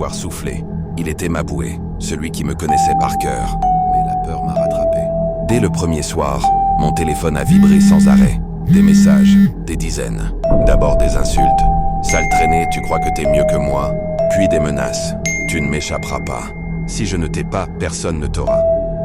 pouvoir souffler. Il était ma bouée, celui qui me connaissait par cœur. Mais la peur m'a rattrapé. Dès le premier soir, mon téléphone a vibré sans arrêt. Des messages, des dizaines. D'abord des insultes. Sale traînée, tu crois que t'es mieux que moi? Puis des menaces. Tu ne m'échapperas pas. Si je ne t'ai pas, personne ne t'aura.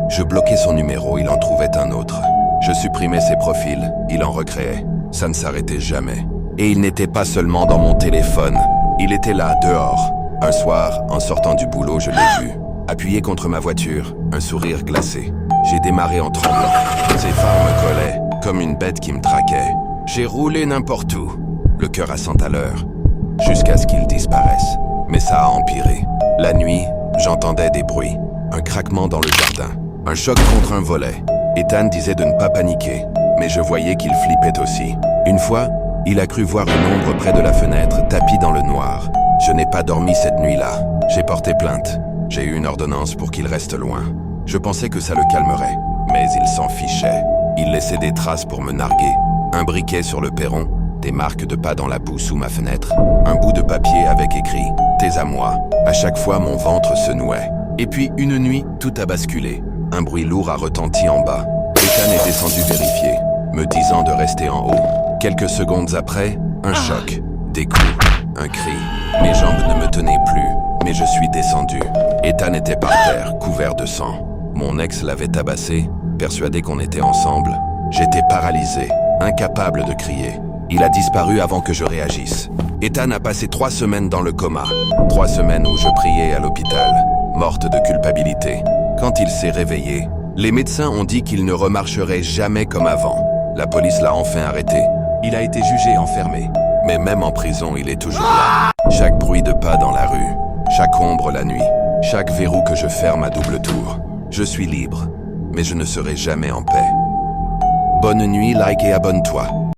Je bloquais son numéro, il en trouvait un autre. Je supprimais ses profils, il en recréait. Ça ne s'arrêtait jamais. Et il n'était pas seulement dans mon téléphone. Il était là, dehors. Un soir, en sortant du boulot, je l'ai vu. Appuyé contre ma voiture, un sourire glacé. J'ai démarré en tremblant. Ses phares me collaient, comme une bête qui me traquait. J'ai roulé n'importe où, le cœur à 100 à l'heure, jusqu'à ce qu'il disparaisse. Mais ça a empiré. La nuit, j'entendais des bruits. Un craquement dans le jardin. Un choc contre un volet. Ethan disait de ne pas paniquer, mais je voyais qu'il flippait aussi. Une fois, il a cru voir une ombre près de la fenêtre, tapie dans le noir. Je n'ai pas dormi cette nuit-là. J'ai porté plainte. J'ai eu une ordonnance pour qu'il reste loin. Je pensais que ça le calmerait, mais il s'en fichait. Il laissait des traces pour me narguer. Un briquet sur le perron, des marques de pas dans la boue sous ma fenêtre, un bout de papier avec écrit « T'es à moi ». À chaque fois, mon ventre se nouait. Et puis, une nuit, tout a basculé. Un bruit lourd a retenti en bas. Ethan est descendu vérifier, me disant de rester en haut. Quelques secondes après, un choc, des coups, un cri. Mes jambes ne me tenaient plus, mais je suis descendu. Ethan était par terre, couvert de sang. Mon ex l'avait tabassé, persuadé qu'on était ensemble. J'étais paralysé, incapable de crier. Il a disparu avant que je réagisse. Ethan a passé 3 semaines dans le coma. 3 semaines où je priais à l'hôpital, morte de culpabilité. Quand il s'est réveillé, les médecins ont dit qu'il ne remarcherait jamais comme avant. La police l'a enfin arrêté. Il a été jugé enfermé. Mais même en prison, il est toujours là. Chaque bruit de pas dans la rue, chaque ombre la nuit, chaque verrou que je ferme à double tour. Je suis libre, mais je ne serai jamais en paix. Bonne nuit, like et abonne-toi.